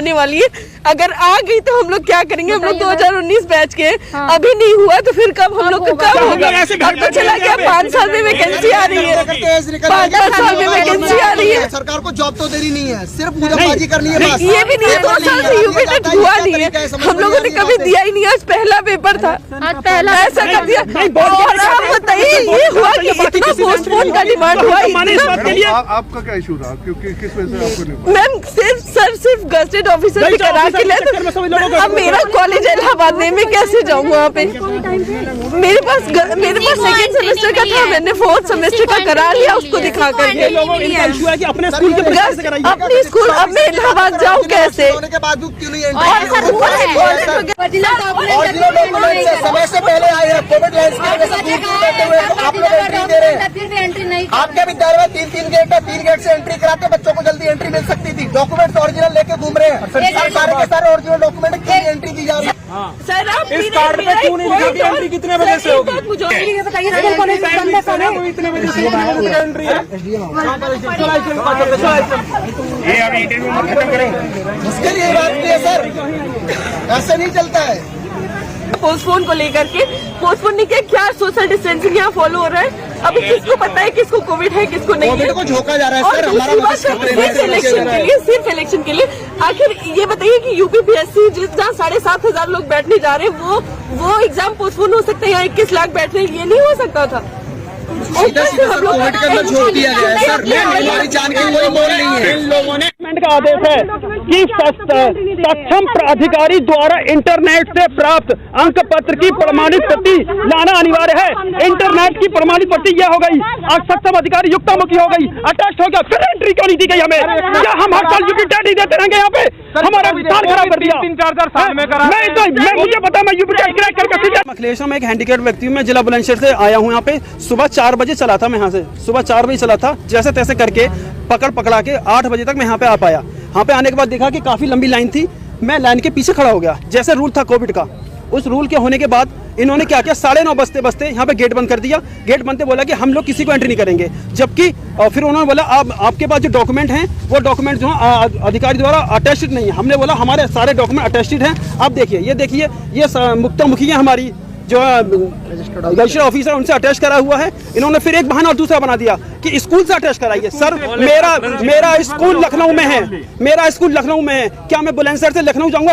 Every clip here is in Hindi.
आने वाली है, अगर आ गई तो हम लोग क्या करेंगे? हम लोग 2019 बैच के, अभी नहीं हुआ तो फिर कब हम लोग को कब होगा? अब तो चला गया, 5 साल में वैकेंसी आ रही है, 5 साल में वैकेंसी आ रही है। सरकार को जॉब तो देनी नहीं है, सिर्फ पूजाबाजी करनी है। ये भी नहीं है, 2 साल से यूपी टेट हुआ नहीं है, हम लोगों ने कभी दिया ही नहीं। आज पहला पेपर था, ऐसा कर दिया। और आप बताइए ये हुआ कि इतना पोस्टपोन का डिमांड हुआ। आपका क्या इशू रहा? क्योंकि किस वजह से आपको नहीं? मैम सिर्फ गजेटेड ऑफिसर भी करा के ले, तो अब मेरा कॉलेज इलाहाबाद में, मैं कैसे जाऊँ वहाँ पे? मेरे पास सेकेंड सेमेस्टर का था, मैंने 4th सेमेस्टर का करा लिया उसको दिखा करके। अपने स्कूल अब मैं इलाहाबाद जाऊँ कैसे? समय से पहले आए हैं, कोविड लाइन की वजह से आप लोग एंट्री दे रहे हैं। आपके विद्यालय में 3 गेट है, 3 गेट से एंट्री कराते बच्चों को जल्दी एंट्री मिल सकती थी। डॉक्यूमेंट ओरिजिनल लेके घूम रहे हैं, सारे के सारे ओरिजिनल डॉक्यूमेंट की एंट्री दी जा रही है। सर आप इस कार्ड पे क्यों नहीं लिखा कि एंट्री कितने बजे से होगी? मुझे बताइए इतने बजे से एंट्री है। ये अभी इंटरव्यू मत खत्म करो, उसके लिए बात नहीं है सर, ऐसे नहीं चलता है। पोस्टपोन को लेकर के पोस्टपोन नहीं किया, क्या सोशल डिस्टेंसिंग यहाँ फॉलो हो रहा है? अभी किसको पता है किसको कोविड है किसको नहीं है? को झोंका जा रहा है सर, हमारा सिर्फ इलेक्शन के लिए। आखिर ये बताइए कि यूपीपीएससी जहाँ 7,500 लोग बैठने जा रहे हैं, वो एग्जाम पोस्टपोन हो सकते हैं? यहाँ 21 लाख बैठ रहे हैं, ये नहीं हो सकता था। सीधा कोविड का अंदर छोड़ दिया गया है सर, हमारी जान की कोई मोल नहीं है। इन लोगों ने का आदेश है कि सक्षम अधिकारी द्वारा इंटरनेट से प्राप्त अंक पत्र की प्रमाणित प्रति लाना अनिवार्य है। इंटरनेट की प्रमाणित प्रति यह हो गई, आज सक्षम अधिकारी युक्तामुखी हो गई, अटैच हो गया, फिर एंट्री क्यों नहीं दी गई हमें? क्या हम हर साल यूपी टेट ही देते रहेंगे? यहाँ पे हमारा साल खराब कर दिया। 3-4 साल में करा। मैं मुझे पता, मैं यूपी टेट क्रैक करके अखिलेश में एक हैंडीकैप व्यक्ति हूँ। मैं जिला बुलंदशहर से आया हूँ। यहाँ पे सुबह 4 बजे चला था, मैं यहाँ से सुबह 4 बजे चला था, जैसे तैसे करके पकड़ा के 8 बजे तक मैं यहाँ पे आ पाया। यहाँ पे आने के बाद देखा कि काफी लंबी लाइन थी, मैं लाइन के पीछे खड़ा हो गया। जैसे रूल था कोविड का, उस रूल के होने के बाद इन्होंने क्या किया, 9:30 बजते यहाँ पे गेट बंद कर दिया। गेट बंद बोला कि हम लोग किसी को एंट्री नहीं करेंगे, जबकि फिर उन्होंने बोला आपके पास जो डॉक्यूमेंट हैं वो डॉक्यूमेंट जो अधिकारी द्वारा अटेस्टेड नहीं है। हमने बोला हमारे सारे डॉक्यूमेंट अटेस्टेड हैं। अब देखिए, ये मुक्तामुखी है हमारी जो रजिस्टर्ड ऑफिसर, उनसे अटैच करा हुआ है। इन्होंने फिर एक बहाना और दूसरा बना दिया कि स्कूल से अटैच कराइए। सर मेरा स्कूल लखनऊ में है, मेरा स्कूल लखनऊ में है, क्या मैं बुलंदशहर से लखनऊ जाऊंगा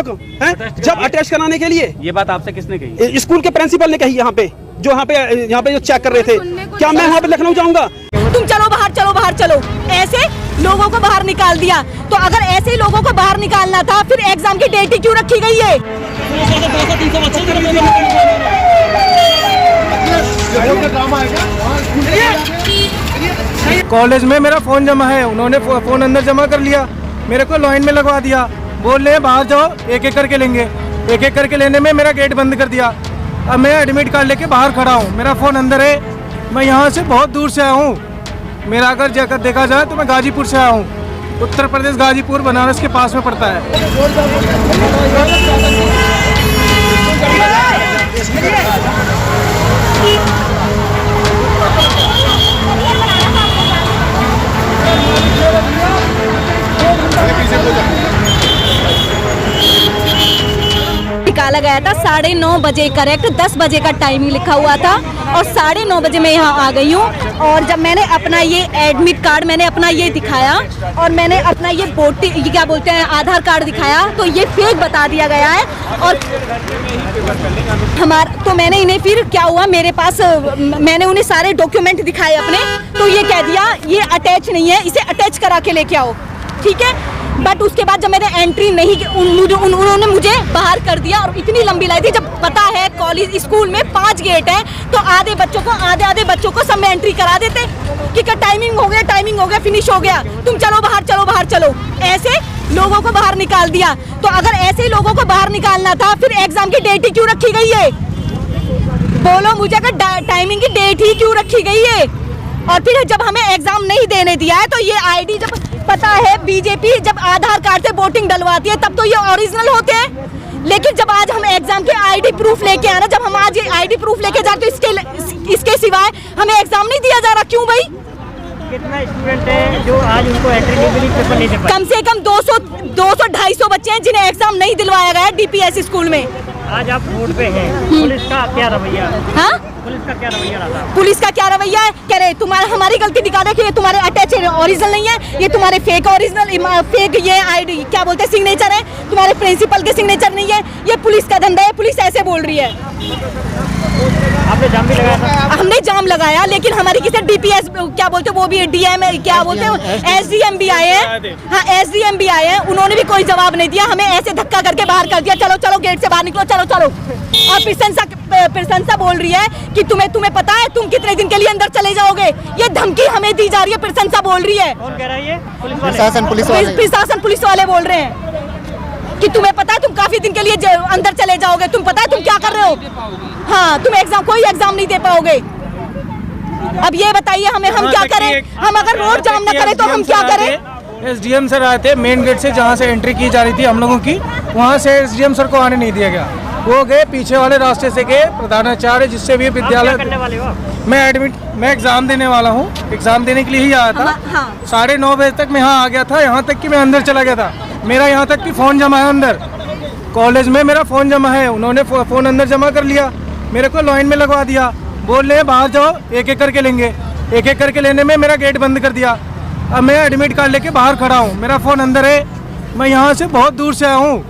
जब अटैच कराने के लिए? ये बात आपसे किसने कही? स्कूल के प्रिंसिपल ने कही। यहाँ पे जो चेक कर रहे थे, क्या मैं यहाँ पे लखनऊ जाऊंगा? तुम चलो बाहर चलो, ऐसे लोगों को बाहर निकाल दिया। तो अगर ऐसे लोगों को बाहर निकालना था, फिर एग्जाम की डेट ही क्यों रखी गई है? कॉलेज में मेरा फोन जमा है, उन्होंने फोन अंदर जमा कर लिया, मेरे को लाइन में लगवा दिया। बोल रहे हैं बाहर जाओ, एक करके लेंगे। एक करके लेने में मेरा गेट बंद कर दिया। अब मैं एडमिट कार्ड लेके बाहर खड़ा हूँ, मेरा फोन अंदर है। मैं यहाँ से बहुत दूर से आया हूँ। मेरा अगर जाकर देखा जाए तो मैं गाजीपुर से आया हूँ। उत्तर प्रदेश गाजीपुर बनारस के पास में पड़ता है। निकाला गया था 9:30 बजे, करेक्ट 10 बजे का टाइमिंग लिखा हुआ था और 9:30 बजे मैं यहाँ आ गई हूँ। और जब मैंने अपना ये एडमिट कार्ड मैंने अपना ये दिखाया और मैंने अपना ये क्या बोलते हैं आधार कार्ड दिखाया, तो ये फेक बता दिया गया है। और तो मैंने इन्हें फिर क्या हुआ, मेरे पास मैंने उन्हें सारे डॉक्यूमेंट दिखाए अपने, तो ये कह दिया ये अटैच नहीं है, इसे अटैच करा के लेके आओ, ठीक है। बट उसके बाद जब मैंने एंट्री नहीं की, उन्होंने मुझे बाहर कर दिया। और इतनी लंबी लाइन थी, जब पता है कॉलेज स्कूल में 5 गेट हैं, तो आधे बच्चों को सब में एंट्री करा देते कि टाइमिंग हो गया फिनिश हो गया, तुम चलो बाहर चलो। ऐसे लोगों को बाहर निकाल दिया। तो अगर ऐसे ही लोगों को बाहर निकालना था, फिर एग्जाम की डेट ही क्यों रखी गई है? बोलो मुझे, अगर टाइमिंग की डेट ही क्यों रखी गई है? और फिर जब हमें एग्जाम नहीं देने दिया है, तो ये आईडी, जब पता है बीजेपी जब आधार कार्ड से वोटिंग डलवाती है तब तो ये ओरिजिनल होते हैं, लेकिन जब आज हम एग्जाम के आईडी प्रूफ लेके आ रहे, जब हम आज ये आईडी प्रूफ लेके जाते तो इसके सिवाय हमें एग्जाम नहीं दिया जा रहा। क्यों भाई? कितना स्टूडेंट है जो आज उनको एंट्री नहीं मिली, पेपर नहीं दे पाए? कम से कम 200-250 बच्चे हैं जिन्हें एग्जाम नहीं दिलवाया गया डीपीएस स्कूल में। आज आप रोड पे हैं, पुलिस का क्या रवैया? हाँ, पुलिस का क्या रवैया रहा? पुलिस का क्या रवैया है? कह रहे तुम्हारा हमारी गलती दिखा रहे कि ये तुम्हारे अटैच ओरिजिनल नहीं है, ये तुम्हारे फेक ओरिजिनल फेक ये आईडी क्या बोलते हैं सिग्नेचर है, तुम्हारे प्रिंसिपल के सिग्नेचर नहीं है, ये पुलिस का धंधा है। पुलिस ऐसे बोल रही है। आपने जाम भी लगाया था? हमने जाम लगाया, लेकिन हमारी किसी डीपीएस क्या बोलते हैं वो भी डीएम क्या बोलते हैं एसडीएम भी आए हैं। हाँ, एसडीएम भी आए हैं, उन्होंने भी कोई जवाब नहीं दिया। हमें ऐसे धक्का करके बाहर कर दिया, चलो चलो गेट से बाहर निकलो, चलो चलो। और प्रशंसा बोल रही है कि तुम्हें पता है तुम कितने दिन के लिए अंदर चले जाओगे। ये धमकी हमें दी जा रही है, प्रशंसा बोल रही है। कौन कह रहा है ये? पुलिस वाले? प्रशासन पुलिस वाले बोल रहे हैं कि तुम्हें पता है तुम काफी दिन के लिए अंदर चले जाओगे, तुम पता है तुम क्या कर रहे हो। हाँ, तुम कोई एग्जाम नहीं दे पाओगे। अब ये बताइए हमें हम क्या करें? हम अगर रोड जाम न करें तो हम क्या करें? एसडीएम सर आए थे मेन गेट से, जहाँ से एंट्री की जा रही थी हम लोगों की, वहाँ से एसडीएम सर को आने नहीं दिया गया। वो गए पीछे वाले रास्ते से गए, प्रधानाचार्य जिससे भी विद्यालय। करने वाले हो? मैं एग्जाम देने वाला हूँ, एग्जाम देने के लिए ही आया था। 9:30 बजे तक मैं यहाँ आ गया था, यहाँ तक कि मैं अंदर चला गया था। मेरा यहाँ तक कि फ़ोन जमा है अंदर, कॉलेज में मेरा फ़ोन जमा है। उन्होंने फ़ोन अंदर जमा कर लिया, मेरे को लाइन में लगवा दिया। बोल रहे हैं बाहर जाओ, एक एक करके लेंगे। एक एक करके लेने में मेरा गेट बंद कर दिया। अब मैं एडमिट कार्ड लेके बाहर खड़ा हूँ, मेरा फ़ोन अंदर है। मैं यहाँ से बहुत दूर से आया हूँ।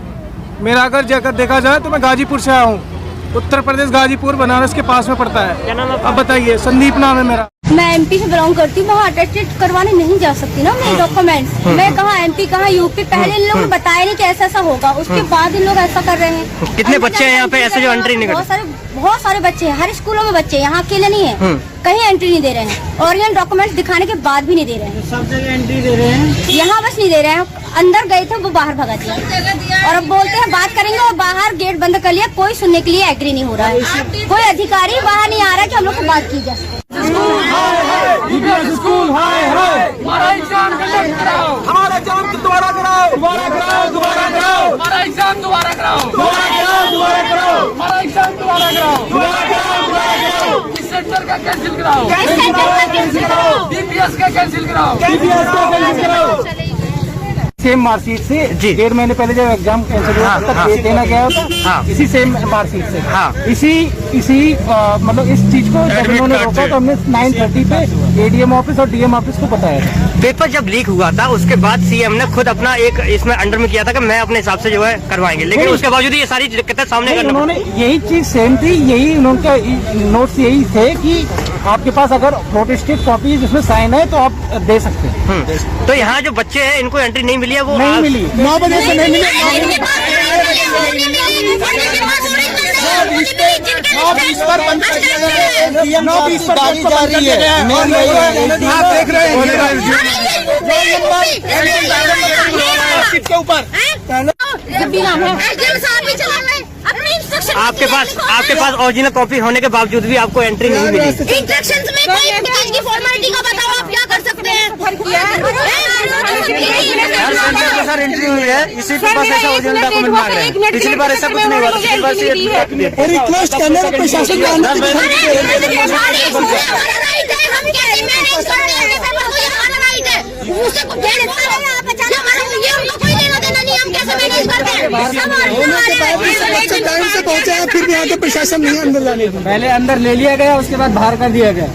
मेरा अगर जाकर देखा जाए तो मैं गाजीपुर से आया हूँ, उत्तर प्रदेश गाजीपुर बनारस के पास में पड़ता है। क्या नाम है? अब बताइए। संदीप नाम है मेरा। मैं एमपी से बिलोंग करती हूँ, वहाँ अटेस्टेड करवाने नहीं जा सकती ना मेरे डॉक्यूमेंट्स। मैं कहाँ एमपी कहाँ यूपी, पहले इन लोगों ने बताया नहीं कि ऐसा ऐसा होगा, उसके बाद इन लोग ऐसा कर रहे हैं। कितने बच्चे हैं यहाँ पे ऐसे जो एंट्री नहीं करते? बहुत सारे बच्चे हैं, हर स्कूलों में बच्चे, यहाँ अकेले नहीं है, कहीं एंट्री नहीं दे रहे हैं। ओरिजिनल डॉक्यूमेंट्स दिखाने के बाद भी नहीं दे रहे हैं। सब जगह एंट्री दे रहे हैं, यहाँ बस नहीं दे रहे हैं। अंदर गए थे वो बाहर भगा दिया, और अब बोलते हैं बात करेंगे और बाहर गेट बंद कर लिया। कोई सुनने के लिए एग्री नहीं हो रहा है, कोई अधिकारी बाहर नहीं आ रहा है कि हम लोग को बात की जा सके। स्कूल हमारा एग्जाम कराओ, हमारा एग्जाम दोबारा कराओ, दोबारा कराओ, दोबारा कराओ, हमारा एग्जाम दोबारा कराओ, दोबारा कराओ, दोबारा कराओ, हमारा एग्जाम दोबारा कराओ, दोबारा कराओ, दोबारा कराओ। इस सेंटर का कैंसिल कराओ, कैंसिल कराओ, डीपीएस का कैंसिल कराओ, डीपीएस का कैंसिल कराओ। सेम मार्कशीट से 1.5 महीने पहले जब एग्जाम कैंसिल हुआ तब देना गया था, इसी सेम मार्कशीट से। इसी मतलब इस चीज को जब उन्होंने रोका तो हमने 9:30 पे एडीएम ऑफिस और डीएम ऑफिस को बताया था। पेपर जब लीक हुआ था उसके बाद सीएम ने खुद अपना एक इसमें अंडर में किया था कि मैं अपने हिसाब से जो है करवाएंगे, लेकिन उसके बावजूद ये सारी दिक्कतें सामने उन्होंने यही चीज सेम थी, यही उनका नोट्स यही थे कि आपके पास अगर प्रोटेस्टेड कॉपी जिसमें साइन है तो आप दे सकते हैं। तो यहाँ जो बच्चे हैं इनको एंट्री नहीं मिली है, वो नहीं मिली, 9 बजे से नहीं मिली। 9:20 पर बंद कर दिया गया है, 9:20 पर गाड़ी जा रही है। आप देख रहे हैं के ऊपर आपके पास ओरिजिनल कॉपी होने के बावजूद भी आपको एंट्री नहीं मिली। इंस्ट्रक्शंस में कोई प्रकार की फॉर्मेलिटी का बताओ, आप क्या कर सकते हैं? हर सेंटर के साथ एंट्री हुई है, इसी के पास ऐसा ओरिजिनल डॉक्यूमेंट मांग रहे हैं। पिछली बार ऐसा कुछ नहीं हुआ, पिछली बार से रिक्वेस्ट करने का प्रशासन टाइम से पहुंचे हैं, फिर भी यहाँ के प्रशासन नहीं अंदर जाने दिया। पहले अंदर ले लिया गया, उसके बाद बाहर कर दिया गया,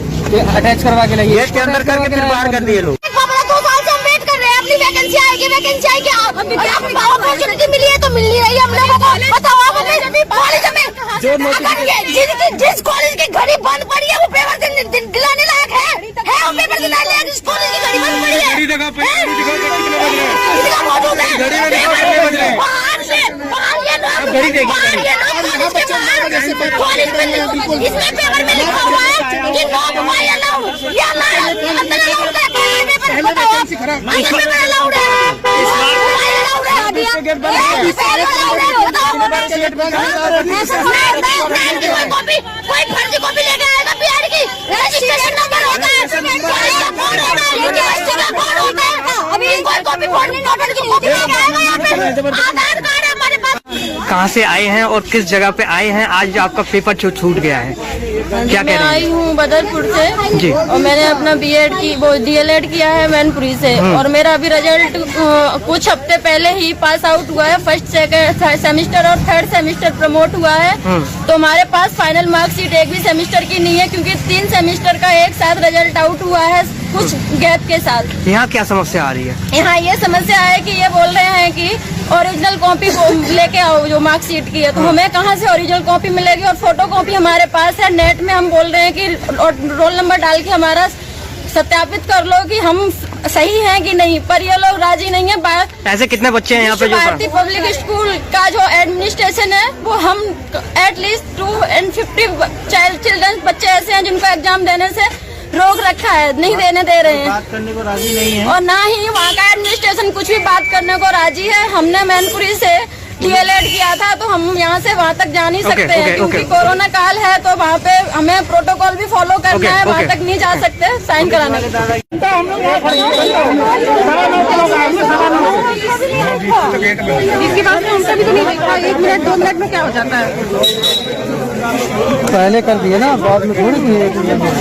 अटैच करवा के लाइए के अंदर करके फिर बाहर कर दिए लोग। 2 साल से हम वेट कर रहे हैं, अपनी वैकेंसी आएगी, वैकेंसी आएगी। अपॉर्चुनिटी मिली है तो मिल नहीं रही है हम लोगों को। बताओ आप हमें कॉलेज में जिस कॉलेज की घड़ी बंद पड़ी है वो पेपर दिलाने लायक है वो पेपर दिलाने लायक। जिस कॉलेज की घड़ी बंद पड़ी है इसमें पेपर में लिखा हुआ है कि नो मोबाइल अलाउड। ये कोई फर्जी कॉपी लेके आएगा बिहार की, रजिस्ट्रेशन नंबर होता है, कोड होता है, यूनिवर्सिटी का कोड होता है। अभी कोई कॉपी फोड़नी नोटन की कॉपी लेके आएगा यहाँ पे। आधार कार्ड है हमारे पास। कहाँ से आए हैं और किस जगह पे आए हैं, आज आपका पेपर छूट गया है? क्या कह मैं रही आई हैं? हूँ बदरपुर से जी। और मैंने अपना बीएड की वो डीएलएड किया है मैनपुरी से और मेरा अभी रिजल्ट कुछ हफ्ते पहले ही पास आउट हुआ है। फर्स्ट सेकंड सेमेस्टर और थर्ड सेमेस्टर प्रमोट हुआ है। तो हमारे पास फाइनल मार्कशीट एक भी सेमेस्टर की नहीं है क्योंकि 3 सेमेस्टर का एक साथ रिजल्ट आउट हुआ है कुछ गैप के साथ। यहाँ क्या समस्या आ रही है? यहाँ ये समस्या है कि ये बोल रहे हैं कि ओरिजिनल कॉपी लेके आओ जो मार्कशीट की है, तो हमें कहाँ से ओरिजिनल कॉपी मिलेगी? और फोटो कॉपी हमारे पास है। नेट में हम बोल रहे हैं कि रोल नंबर डाल के हमारा सत्यापित कर लो कि हम सही हैं कि नहीं, पर ये लोग राजी नहीं है। ऐसे कितने बच्चे हैं यहाँ पे जो भारतीय पब्लिक स्कूल का जो एडमिनिस्ट्रेशन है वो हम एटलीस्ट 250 चिल्ड्रन बच्चे ऐसे हैं जिनको एग्जाम देने से रोक रखा है, नहीं देने दे रहे हैं, बात करने को राजी नहीं है। और ना ही वहाँ का एडमिनिस्ट्रेशन कुछ भी बात करने को राजी है। हमने मैनपुरी से डीएलएड किया था तो हम यहाँ से वहाँ तक जा नहीं सकते हैं क्योंकि कोरोना काल है, तो वहाँ पे हमें प्रोटोकॉल भी फॉलो करना है, वहाँ तक नहीं जा सकते साइन कराने के लिए। इसके बाद उनका भी तो नहीं देखा, 1 मिनट 2 मिनट में क्या हो जाता है? पहले कर दिए ना, बाद में थोड़ी दिए 1 मिनट में।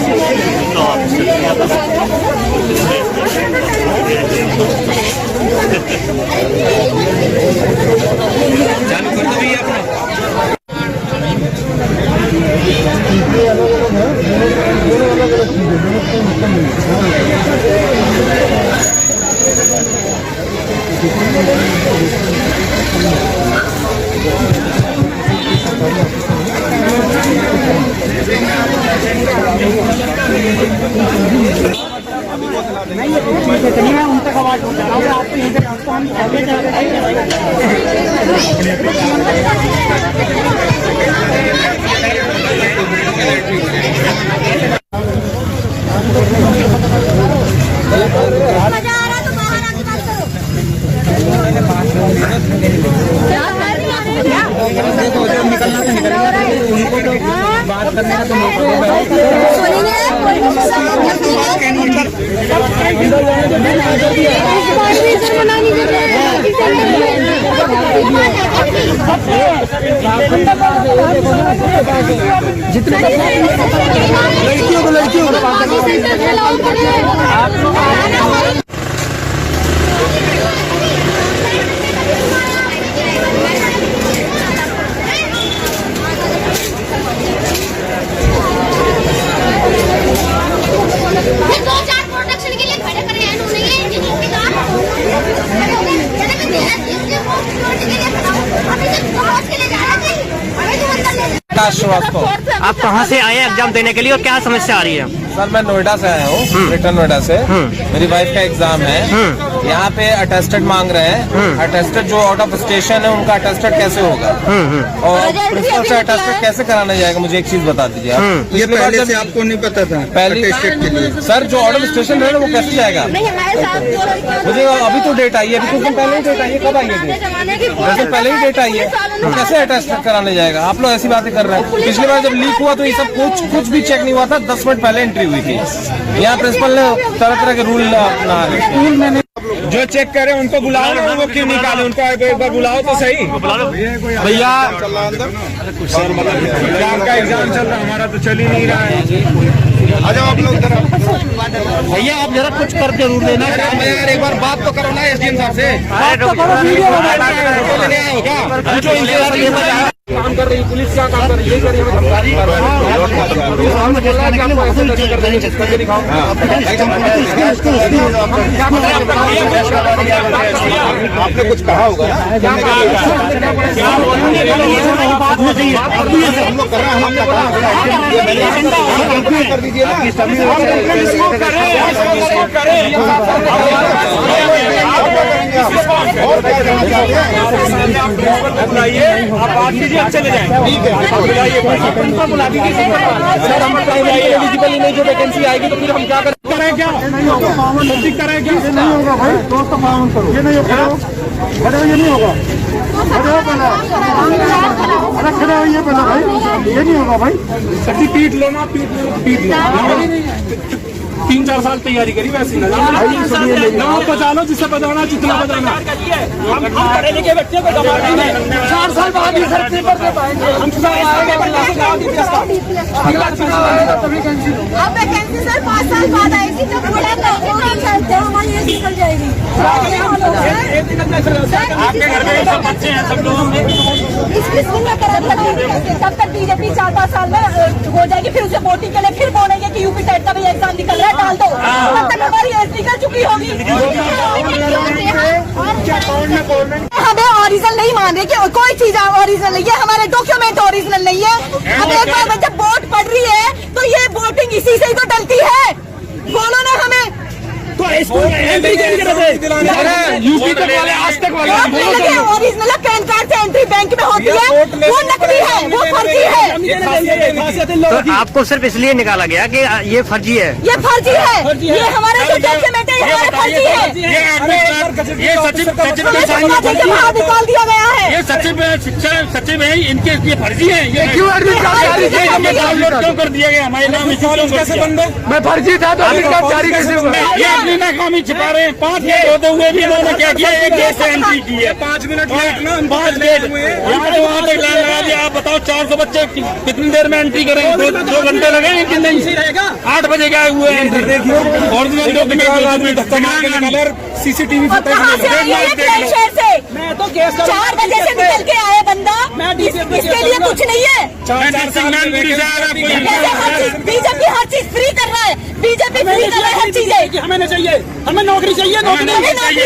लड़कियों प्रोटेक्शन के लिए खड़े करे हैं उन्होंने ये आप कहाँ से आए हैं एग्जाम देने के लिए और क्या समस्या आ रही है? सर मैं नोएडा से आया हूँ, ग्रेटर नोएडा से। मेरी वाइफ का एग्जाम है। यहाँ पे अटेस्टेड मांग रहे हैं। अटेस्टेड जो आउट ऑफ स्टेशन है उनका अटेस्टेड कैसे होगा और प्रिंसिपल से अटेस्टेड कैसे कराना जाएगा? मुझे एक चीज बता दीजिए आप। ये पहले से आपको नहीं पता था? पहले सर जो आउट ऑफ स्टेशन है वो कैसे जाएगा? मुझे अभी तो डेट आई है, अभी कुछ दिन पहले ही डेट आई है। कब आई है डेट? 10 दिन पहले ही डेट आई है, तो कैसे अटेस्टेड कराने जाएगा? आप लोग ऐसी बातें कर रहे हैं। पिछली बार जब लीक हुआ तो ये सब कुछ भी चेक नहीं हुआ था, 10 मिनट पहले एंट्री हुई थी। यहाँ प्रिंसिपल ने तरह तरह के रूल अपना स्कूल में जो चेक करे उनको बुलाओ ना, वो क्यों निकाले? उनको एक बार बुलाओ तो सही। भैया एग्जाम का एग्जाम चल रहा है, हमारा तो चल ही नहीं रहा है। आ जाओ आप लोग इधर। भैया आप जरा कुछ कर जरूर देना यार, एक बार बात तो करो ना एसडीएम साहब से। काम कर रही पुलिस, क्या काम कर रही है? ये करिए आपने कुछ कहा होगा ना? कर दीजिए आप चले जाएं। ठीक है, बुला दीजिए सर, हम एलिजिबल नहीं, जो वैकेंसी आएगी तो फिर हम क्या करें? क्या नहीं होगा? करें क्या? नहीं होगा भाई, दोस्त मालूम करो। ये नहीं होगा, ये नहीं होगा। अरे खड़े होइए पहले भाई, ये नहीं होगा भाई। पीट लो ना, पीट लो। 3-4 साल तैयारी करी वैसे ना बचा लो जिससे बचाना जितना बचाना। हम पढ़े लिखे बच्चे को 4 साल बाद ही सर पेपर दे पाएंगे। अब वैकेंसी सर 5 साल बाद आएगी तो पूरा हमारी एज निकल जाएगी। आपके घर में सब बच्चे हैं सब लोगों में तब तक बीजेपी 4-5 साल में हो जाएगी, फिर उसे वोटिंग के लिए फिर बोलेंगे कि यूपी टेट का भी एग्जाम निकल रहा है, डाल दो। तब तक हमारी एज निकल चुकी होगी। हमें ओरिजिनल नहीं मान रहे कि कोई चीज ओरिजिनल नहीं है, हमारे डॉक्यूमेंट ओरिजिनल नहीं है। अब एक बार जब वोट पड़ रही है तो ये वोटिंग इसी से ही तो डलती है। बोलो ना हमें तो यूपी तक वाले आज तक वाले ओरिजिनल पैन कार्ड से एंट्री बैंक में होती है, वो नकली है, वो फर्जी है। तो आपको सिर्फ इसलिए निकाला गया कि ये फर्जी है। ये फर्जी है, ये हमारे जो डॉक्यूमेंट है ये हमारे फर्जी है। ये सचिव बाहर निकाल दिया गया है। ये शिक्षा सचिव है, इनके ये फर्जी है। ये क्यों डाउनलोड क्यों कर दिया गया हमारे नाम? कैसे बन गए? मैं फर्जी था तो जारी कैसे हुआ? ये अपनी नाकामी छिपा रहे हैं। 5 मिनट होते हुए भी इन्होंने क्या किया? एक गेट से एंट्री की है। 5 मिनट लेट ना, 5 गेट यहाँ से वहाँ तक लाइन लगा दिया। आप बताओ 400 बच्चे कितनी देर में एंट्री करेंगे? 2 घंटे लगेंगे कि नहीं? 8 बजे गए हुए एंट्री। ओरिजिनल CCTV मैं तो 4 बजे से निकल के आया बंदा, इसके लिए कुछ नहीं है। बीजेपी हर चीज फ्री कर रहा है, बीजेपी फ्री कर रहा है हर चीजें। हमें नहीं चाहिए, हमें नौकरी चाहिए, नौकरी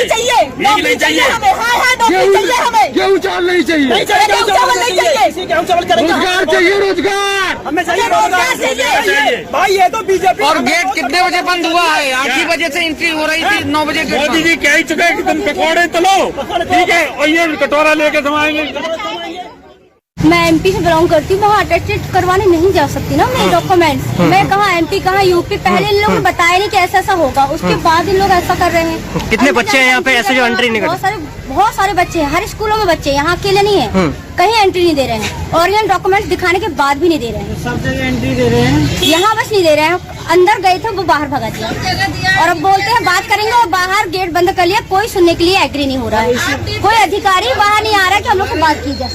चाहिए, नौकरी चाहिए हमें। हाँ नौकरी चाहिए हमें। गेहूँ चावल नहीं चाहिए, गेहूँ चावल नहीं चाहिए, गेहूँ चावल करेंगे। रोजगार चाहिए, रोजगार हमें चाहिए, रोजगार चाहिए। भाई ये तो बीजेपी। और गेट कितने बजे बंद हुआ है? 8 ही बजे से एंट्री हो रही थी, 9 बजे। मोदी जी कह ही चुके हैं कि तुम पकौड़े तलो, ठीक है, और ये कटोरा लेके समाएंगे। मैं एमपी से बिलोंग करती हूँ, वहाँ अटेस्टेड करवाने नहीं जा सकती ना मेरे डॉक्यूमेंट्स। मैं कहाँ एमपी कहाँ यूपी, पहले इन लोगों ने बताया नहीं कि ऐसा ऐसा होगा, उसके बाद इन लोग ऐसा कर रहे हैं। कितने बच्चे हैं यहाँ पे ऐसे जो एंट्री नहीं करते? बहुत सारे बच्चे हैं, हर स्कूलों में बच्चे, यहाँ अकेले नहीं है, कहीं एंट्री नहीं दे रहे हैं। ओरिजिनल डॉक्यूमेंट्स दिखाने के बाद भी नहीं दे रहे हैं। सब जगह एंट्री दे रहे हैं, यहाँ बस नहीं दे रहे हैं। अंदर गए थे वो बाहर भगा दिया, और अब बोलते हैं बात करेंगे और बाहर गेट बंद कर लिया। कोई सुनने के लिए एग्री नहीं हो रहा है, कोई अधिकारी बाहर नहीं आ रहा है कि हम लोग से बात की जाए।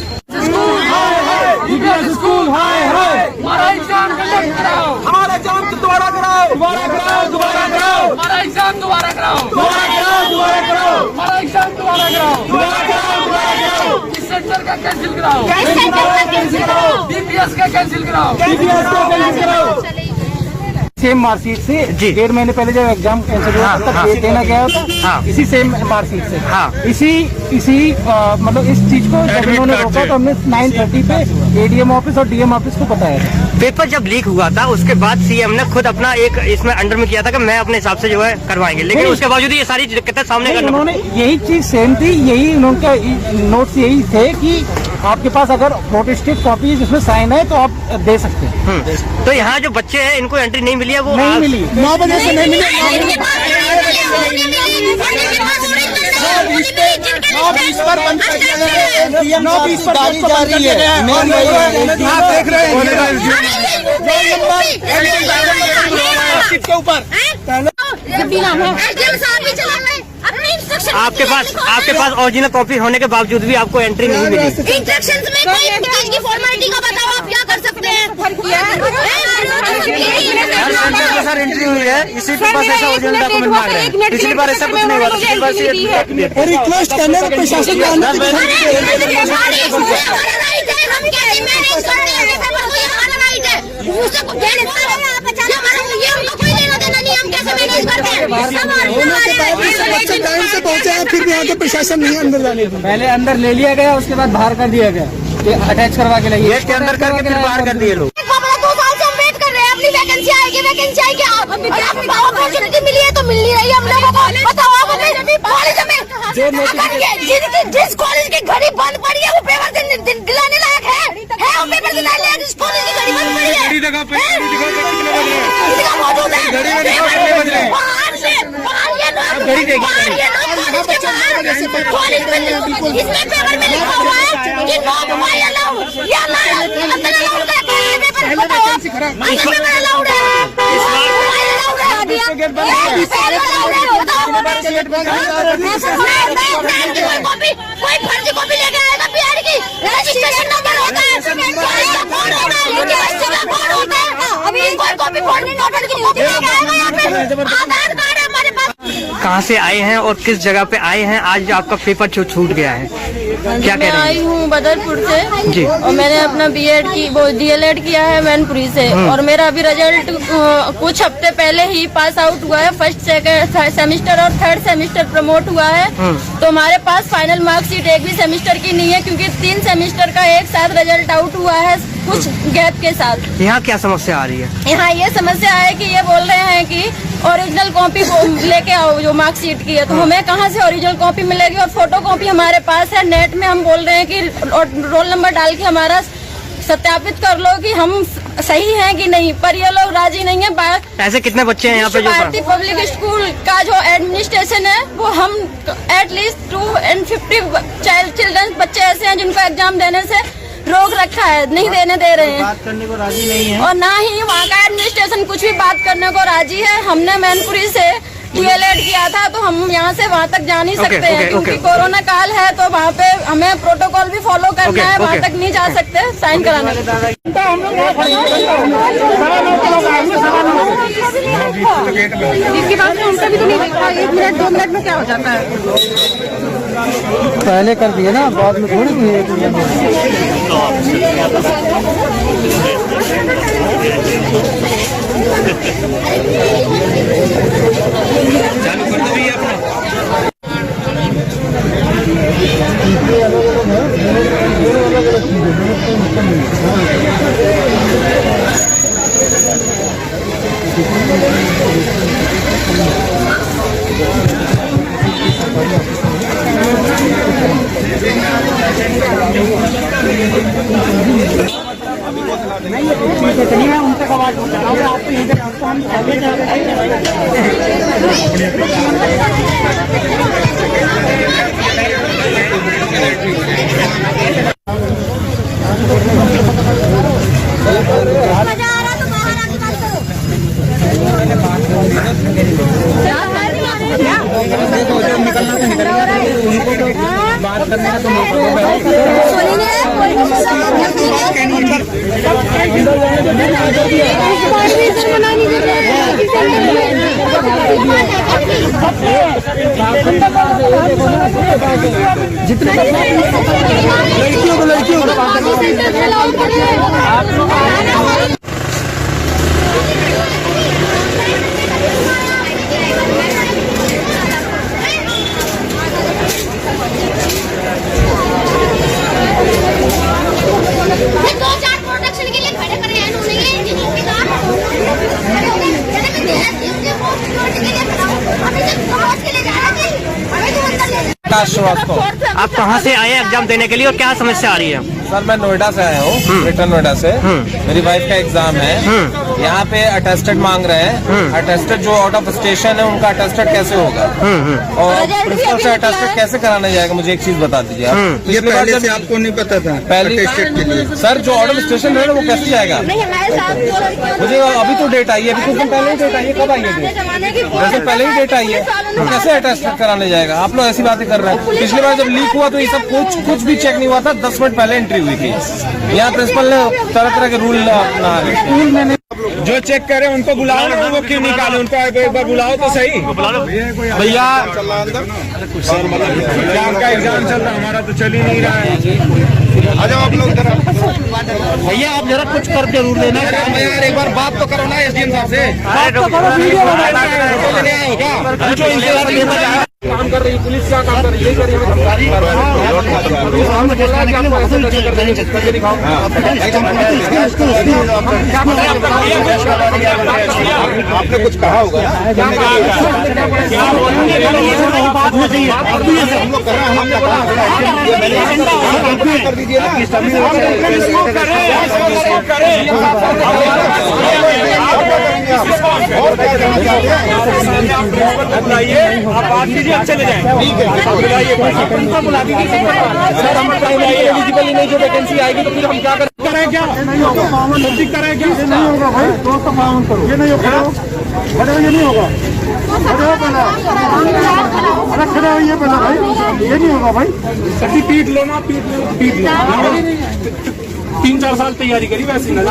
स्कूल हमारा एग्जाम हमारा एग्जाम दोबारा कराओ, दोबारा कराओ, दोबारा कराओ, हमारा एग्जाम दोबारा कराओ, दोबारा कराओ, दोबारा कराओ, हमारा एग्जाम दोबारा कराओ, दोबारा कराओ, दोबारा कराओ। इस सेंटर का कैंसिल कराओ, DPS का कैंसिल कराओ, DPS का कैंसिल कराओ। सेम मार्कशीट से 1.5 महीने पहले जब एग्जाम कैंसिल हुआ तब देना गया था, इसी सेम मार्कशीट से। इसी मतलब इस चीज को जब इन्होंने रोका तो हमने 9:30 पे ADM ऑफिस और DM ऑफिस को बताया। पेपर जब लीक हुआ था उसके बाद सीएम ने खुद अपना एक इसमें अंडर में किया था कि मैं अपने हिसाब से जो है करवाएंगे, लेकिन उसके बावजूद ये सारी दिक्कतें सामने करना। उन्होंने यही चीज सेम थी, यही उनका नोट्स यही थे कि आपके पास अगर प्रोटेस्टेड कॉपी जिसमें साइन है तो आप दे सकते हैं। तो यहाँ जो बच्चे हैं इनको एंट्री नहीं मिली है, वो नहीं मिली, 9 बजे से नहीं मिली। 9:20 पर बंद कर दिया गया है, 9:20 पर गाड़ी जा रही है। आप देख रहे हैं के ऊपर आपके पास ओरिजिनल कॉपी होने के बावजूद भी आपको एंट्री नहीं मिली। इंस्ट्रक्शंस में कोई चीज की फॉर्मेलिटी का बताओ, आप क्या कर सकते हैं? सर एंट्री हुई है, इसी के पास ऐसा ओरिजिनल डॉक्यूमेंट मांग रहे हैं। पिछली बार ऐसा कुछ नहीं हुआ, पिछली बार से रिक्वेस्ट करने का प्रशासन का टाइम से पहुंचे हैं, फिर भी यहाँ के प्रशासन नहीं अंदर जाने दिया। पहले अंदर ले लिया गया, उसके बाद बाहर कर दिया गया, अटैच करवा के लाइए, गेट के अंदर करके फिर बाहर कर दिए लोग। 2 साल से हम वेट कर रहे हैं, अपनी वैकेंसी आएगी, वैकेंसी आएगी। अपॉर्चुनिटी मिली है तो मिल नहीं रही हम लोगों को। बताओ आप हमें कॉलेज में जिस कॉलेज की घड़ी बंद पड़ी है वो पेपर दिलाने लायक है? वो पेपर दिलाने लायक जिस कॉलेज की घड़ी बंद पड़ी है? मौजूद है इसमें पेपर में लिखा हुआ है कि नो मोबाइल अलाउड, या अंदर अलाउड है पेपर। बताओ आप, अंदर पेपर अलाउड है। कोई फर्जी कॉपी लेके आएगा बिहार की, रजिस्ट्रेशन नंबर होता है, अभी कोई कॉपी फोड़नी नोटबंदी की ड्यूटी लेके आएगा यहाँ पे, आधार कार्ड है हमारे पास। कहाँ से आए हैं और किस जगह पे आए हैं? आज आपका पेपर छूट गया है, क्या कह रहे हैं? आई हूँ बदरपुर से जी। और मैंने अपना बीएड की डीएलएड किया है मैनपुरी से, और मेरा अभी रिजल्ट कुछ हफ्ते पहले ही पास आउट हुआ है। फर्स्ट सेकंड सेमेस्टर और थर्ड सेमेस्टर प्रमोट हुआ है। तो हमारे पास फाइनल मार्कशीट एक भी सेमेस्टर की नहीं है, क्योंकि 3 सेमेस्टर का एक साथ रिजल्ट आउट हुआ है कुछ गैप के साथ। यहाँ क्या समस्या आ रही है? यहाँ ये समस्या है कि ये बोल रहे हैं कि ओरिजिनल कॉपी लेके आओ जो मार्कशीट की है, तो हमें कहाँ से ओरिजिनल कॉपी मिलेगी? और फोटो कॉपी हमारे पास है। नेट में हम बोल रहे हैं कि रोल नंबर डाल के हमारा सत्यापित कर लो कि हम सही हैं कि नहीं, पर ये लोग राजी नहीं है। ऐसे कितने बच्चे हैं यहाँ पे? भारतीय पब्लिक स्कूल का जो एडमिनिस्ट्रेशन है वो हम एटलीस्ट 250 चिल्ड्रन बच्चे ऐसे हैं जिनको एग्जाम देने से रोक रखा है, नहीं देने दे रहे हैं, बात करने को राजी नहीं है। और ना ही वहाँ का एडमिनिस्ट्रेशन कुछ भी बात करने को राजी है। हमने मैनपुरी से डीएलएड किया था, तो हम यहाँ से वहाँ तक जा नहीं सकते हैं, क्योंकि कोरोना काल है, तो वहाँ पे हमें प्रोटोकॉल भी फॉलो करना है, वहाँ तक नहीं जा सकते साइन कराने के बाद। इसके बाद में उनका भी तो नहीं देखा, 1 मिनट 2 मिनट में क्या हो जाता है? पहले कर दिए ना, बाद में थोड़ी किए। चालू कर दो भैया अपना। मैं उनसे आवाज हो जा रहा हूँ, आपको यहीं पे हम आगे जा रहे बात करने का तो जितने लड़कियों को बात आप कहाँ से आए एग्जाम देने के लिए और क्या समस्या आ रही है? सर मैं नोएडा से आया हूँ, ग्रेटर नोएडा से। मेरी वाइफ का एग्जाम है। यहाँ पे अटेस्टेड मांग रहे हैं। अटेस्टेड जो आउट ऑफ स्टेशन है उनका अटेस्टेड कैसे होगा और प्रिंसिपल से अटेस्टेड कैसे कराना जाएगा? मुझे एक चीज बता दीजिए आप। ये पहले से आपको नहीं पता था? पहले सर जो आउट ऑफ स्टेशन है ना वो कैसे जाएगा? मुझे अभी तो डेट आई है, अभी कुछ दिन पहले ही डेट आई है। कब आई है डेट? वैसे पहले ही डेट आई है, तो कैसे अटेस्टेड कराने जाएगा? आप लोग ऐसी बातें कर रहे हैं। पिछली बार जब लीक हुआ तो ये सब कुछ भी चेक नहीं हुआ था, 10 मिनट पहले एंट्री हुई थी। यहाँ प्रिंसिपल ने तरह तरह के रूल अपना स्कूल में जो चेक करे उनको बुलाओ ना, वो क्यों निकाले? उनको एक बार बुलाओ तो सही। भैया एग्जाम का एग्जाम चल रहा, हमारा तो चल ही नहीं रहा है। आ जाओ आप लोग जरा। भैया आप जरा कुछ कर जरूर देना यार, एक बार बात तो करो ना एसडीएम साहब से। काम कर रही पुलिस, क्या काम कर रही है? आपने कुछ कहा होगा? कर दीजिए ना। चले जाए। एलिजिबल ही नहीं, जो वैकेंसी आएगी तो फिर हम क्या करें? क्या नहीं होगा, करें क्या? ये नहीं होगा भाई, दोस्त मालूम करो, ये नहीं होगा, ये नहीं होगा, अरे खड़े होइए पहले भाई, ये नहीं होगा भाई। सच्ची पीट लो ना, पीट लो। 3-4 साल तैयारी करी वैसे ना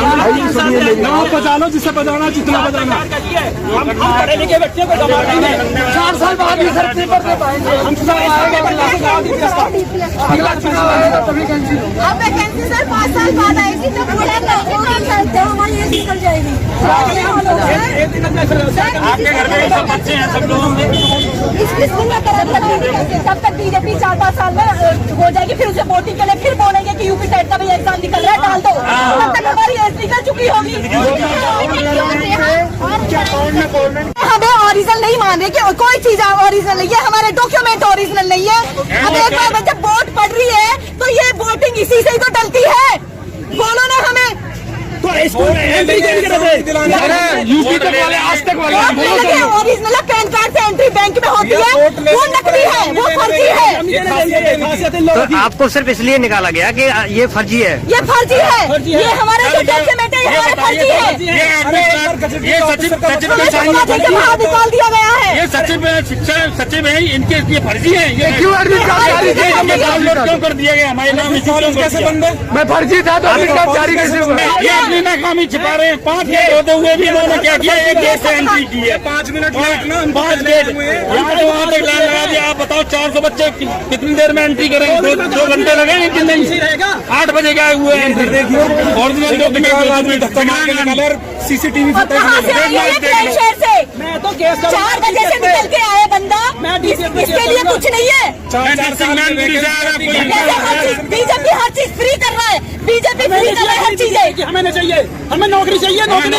बजा लो, जिससे बजाना जितना बजाना। हम पढ़े लिखे बच्चे को जमाते हैं, 4 साल बाद भी सर पेपर दे पाएंगे। हम चुनाव आएगा, अगला चुनाव आएगा तभी कैंसिल होगा। अब वैकेंसी सर 5 साल बाद आएगी तो पूरा हमारी एज निकल जाएगी। आपके घर में सब बच्चे हैं, सब लोगों में तब तक बीजेपी 4-5 साल में हो जाएगी, फिर उसे वोटिंग के लिए फिर बोलेंगे कि यूपी टेट का भी एग्जाम निकल रहा है, डाल दो। तब तक हमारी एज निकल चुकी होगी। हमें ओरिजिनल नहीं मान रहे कि कोई चीज ओरिजिनल नहीं है, हमारे डॉक्यूमेंट ओरिजिनल नहीं है। अब एक बार जब वोट पड़ रही है तो ये वोटिंग इसी से ही तो डलती है। बोलो ना हमें यूपी तक वाले, आज तक वाले ओरिजिनल पैन कार्ड से एंट्री बैंक में होती है, वो नकली है, वो फर्जी है। तो आपको सिर्फ इसलिए निकाला गया कि ये फर्जी है? ये फर्जी है, ये हमारे जो डॉक्यूमेंट है, ये हमारे फर्जी है। ये सचिव बाहर निकाल दिया गया है। ये सचिव है, इनके ये फर्जी है। ये क्यों क्यों कर दिया गया? हमारे नाम कैसे बंदे? मैं फर्जी था तो जारी कैसे हुआ? नाकामी छिपा रहे हैं। 5 गेट होते हुए भी इन्होंने क्या किया? एक गेट से एंट्री की है। 5 मिनट 5 गेट यहाँ से वहाँ तक लाइन लगा दिया। आप बताओ 400 बच्चे कितनी देर में एंट्री करेंगे? 2 घंटे लगेंगे कि नहीं? 8 बजे गए हुए हैं। ओरिजिनल कलर CCTV फुटेज से मैं तो 4 बजे से निकल के आए बंदा, इसके लिए कुछ नहीं है। बीजेपी हर चीज फ्री कर रहा है, बीजेपी फ्री कर रहा है हर चीजें। हमें नहीं चाहिए, हमें नौकरी चाहिए, नौकरी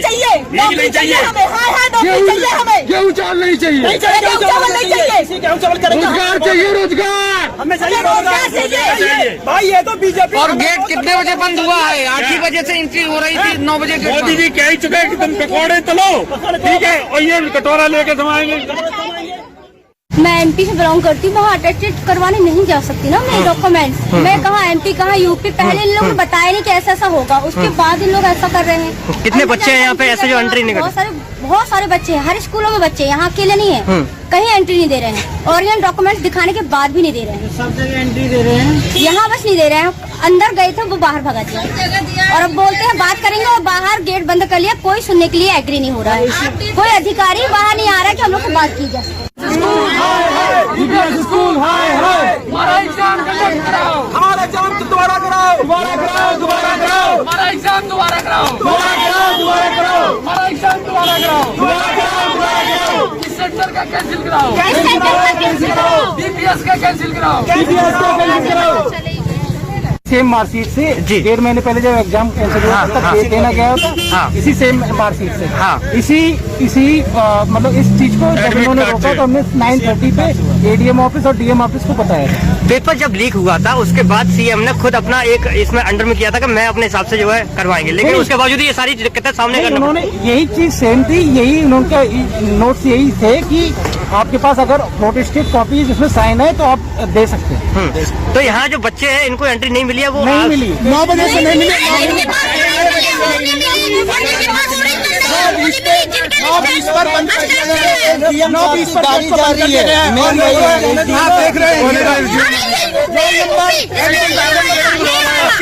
चाहिए, नौकरी चाहिए हमें। हाँ नौकरी चाहिए हमें। गेहूँ चावल नहीं चाहिए, गेहूँ चावल नहीं चाहिए, गेहूँ चावल रोजगार चाहिए, रोजगार हमें चाहिए, रोजगार चाहिए भाई। ये तो बीजेपी। और गेट कितने बजे बंद हुआ है? 8 ही बजे से एंट्री हो रही थी, 9 बजे। मोदी जी कह ही चुके हैं कि तुम पकौड़े तलो, ठीक है, और ये कटोरा लेके समाएंगे। मैं एमपी से बिलोंग करती हूँ, वहाँ अटेस्टेड करवाने नहीं जा सकती ना मेरे डॉक्यूमेंट्स। मैं कहाँ एमपी कहाँ यूपी, पहले इन लोगों ने बताया नहीं कि ऐसा ऐसा होगा, उसके बाद इन लोग ऐसा कर रहे हैं। कितने बच्चे हैं यहाँ पे ऐसे जो एंट्री नहीं करते? बहुत सारे बच्चे हैं, हर स्कूलों में बच्चे, यहाँ अकेले नहीं है, कहीं एंट्री नहीं दे रहे हैं। ओरिजिनल डॉक्यूमेंट्स दिखाने के बाद भी नहीं दे रहे हैं, सब जगह एंट्री दे रहे हैं, यहाँ बस नहीं दे रहे हैं। अंदर गए थे, वो बाहर भगा दिया, और अब बोलते हैं बात करेंगे, और बाहर गेट बंद कर लिया। कोई सुनने के लिए एग्री नहीं हो रहा है, कोई अधिकारी बाहर नहीं आ रहा है कि हम लोग से बात की जाए। स्कूल हमारा एग्जाम कराओ, हमारा एग्जाम दोबारा कराओ, दोबारा कराओ, दोबारा कराओ, हमारा एग्जाम दोबारा कराओ, दोबारा कराओ, दोबारा कराओ, हमारा एग्जाम दोबारा कराओ, दोबारा कराओ, दोबारा कराओ। इस सेंटर का कैंसिल कराओ, कैंसिल कराओ, DPS का कैंसिल कराओ, DPS का कैंसिल कराओ। सेम मार्कशीट से 1.5 महीने पहले जब एग्जाम कैंसिल हुआ तब देना गया था, इसी सेम मार्कशीट से। इसी मतलब इस चीज को जब उन्होंने रोका तो हमने 9:30 पे ADM ऑफिस और DM ऑफिस को बताया। पेपर जब लीक हुआ था उसके बाद CM ने खुद अपना एक इसमें अंडर में किया था कि मैं अपने हिसाब से जो है करवाएंगे, लेकिन उसके बावजूद ये सारी दिक्कतें सामने करना। उन्होंने यही चीज सेम थी, यही उनका नोट्स यही थे कि आपके पास अगर प्रोटेस्टेड कॉपी जिसमें साइन है तो आप दे सकते हैं। तो यहाँ जो बच्चे हैं इनको एंट्री नहीं मिली है, वो नहीं मिली, 9 बजे से नहीं मिली। 9:20 पर बंद कर दिया गया है, 9:20 पर गाड़ी जा रही है। आप देख रहे हैं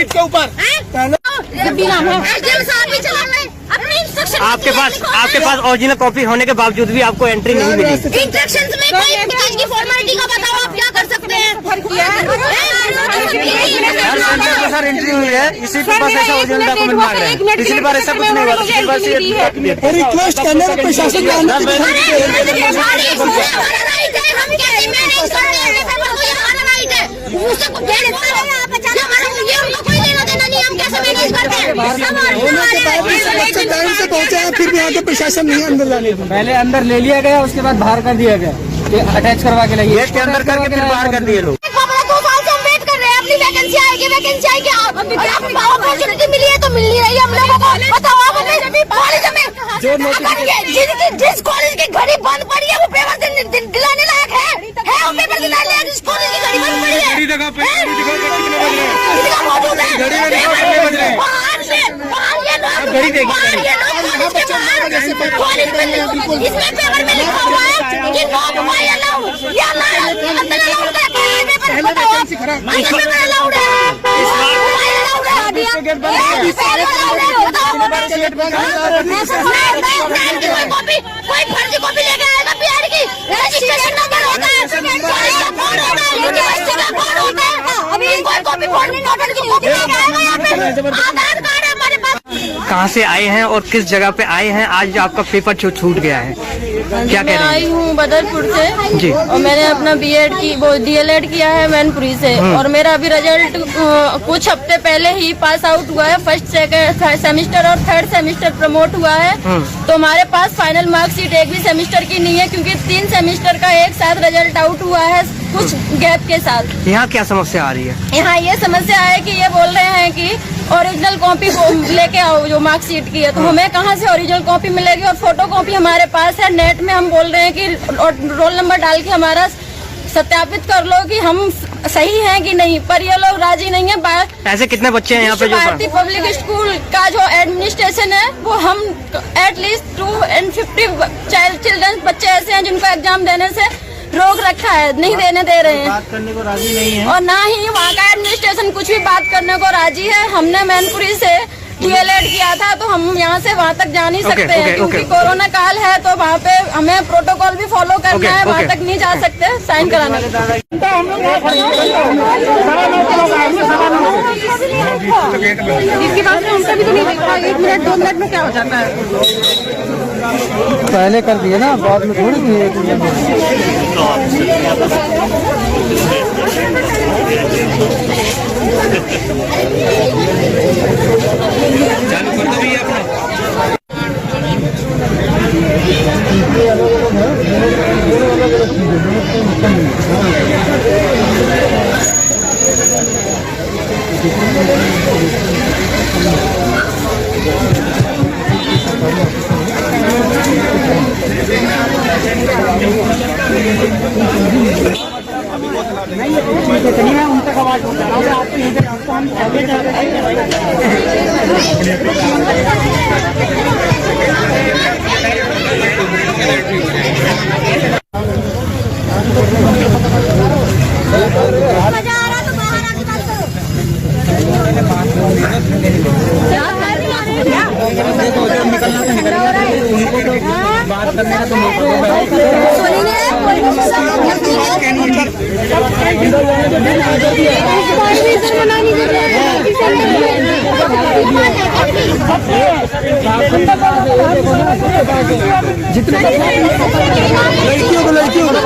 के ऊपर आपके पास ओरिजिनल कॉपी होने के बावजूद भी आपको एंट्री नहीं मिली। इंस्ट्रक्शंस में कोई चीज की फॉर्मेलिटी का बताओ, आप क्या कर सकते हैं? सर एंट्री हुई है, इसी के पास ऐसा ओरिजिनल डॉक्यूमेंट मांग रहे हैं। पिछली बार ऐसा कुछ नहीं हुआ, पिछली बार रिक्वेस्ट करने का प्रशासन टाइम से पहुँचे हैं, फिर भी यहाँ के प्रशासन नहीं अंदर लाने। पहले अंदर ले लिया गया, उसके बाद बाहर कर दिया गया, अटैच करवा के लाइए, गेट के अंदर करके फिर बाहर कर दिए लोग। 2 साल से हम वेट कर रहे हैं, अपनी वैकेंसी आएगी, वैकेंसी आई क्या अपॉर्चुनिटी मिली है तो मिल नहीं रही है हम लोगों को। बताओ आप हमें कॉलेज में जिस कॉलेज की घड़ी बंद पड़ी है वो पेपर दिलाने लायक है वो पेपर दिलाने लायक जिस कॉलेज की घड़ी बंद पड़ी है मौजूद है। इसमें पेपर में लिखा हुआ है कि नॉट वाई अलाउड या कोई फर्जी कॉपी लेके आएगा बिहार की रजिस्ट्रेशन नंबर होता है यूनिवर्सिटी का कोड होता है अभी कोई कॉपी फोड़नी नोटन की कॉपी लेके आएगा यहाँ पे आधार कार्ड है हमारे पास। कहाँ से आए हैं और किस जगह पे आए हैं? आज आपका पेपर छूट गया है, क्या कह रहे हैं? आई हूँ बदरपुर से जी। और मैंने अपना बीएड की वो डीएलएड किया है मैनपुरी से और मेरा अभी रिजल्ट कुछ हफ्ते पहले ही पास आउट हुआ है। फर्स्ट सेकंड सेमेस्टर और थर्ड सेमेस्टर प्रमोट हुआ है तो हमारे पास फाइनल मार्कशीट एक भी सेमेस्टर की नहीं है क्योंकि 3 सेमेस्टर का एक साथ रिजल्ट आउट हुआ है कुछ गैप के साथ। यहाँ क्या समस्या आ रही है? यहाँ ये समस्या है कि ये बोल रहे हैं कि ओरिजिनल कॉपी लेके आओ जो मार्कशीट की है तो हमें कहाँ से ओरिजिनल कॉपी मिलेगी और फोटो कॉपी हमारे पास है। नेट में हम बोल रहे हैं कि रोल नंबर डाल के हमारा सत्यापित कर लो कि हम सही हैं कि नहीं, पर ये लोग राजी नहीं है। ऐसे कितने बच्चे हैं यहाँ पे जो भारतीय पब्लिक स्कूल का जो एडमिनिस्ट्रेशन है वो हम एटलीस्ट 250 चिल्ड्रन बच्चे ऐसे हैं जिनको एग्जाम देने से रोक रखा है, नहीं देने दे रहे हैं, बात करने को राजी नहीं है और ना ही वहाँ का एडमिनिस्ट्रेशन कुछ भी बात करने को राजी है। हमने मैनपुरी से डीएलएड किया था तो हम यहाँ से वहाँ तक जा नहीं सकते हैं क्योंकि कोरोना काल है तो वहाँ पे हमें प्रोटोकॉल भी फॉलो करना है, वहाँ तक नहीं जा सकते साइन कराने के। इसके बाद में उनका भी तो नहीं देखा 1 मिनट 2 मिनट में क्या हो जाता है। पहले कर दिए ना, बाद में थोड़ी दिए। चालू कर दो भैया अपना। उनका आवाज होता है आपके इधर हम आगे जा रहे हैं। बात करने का तो लड़कियों को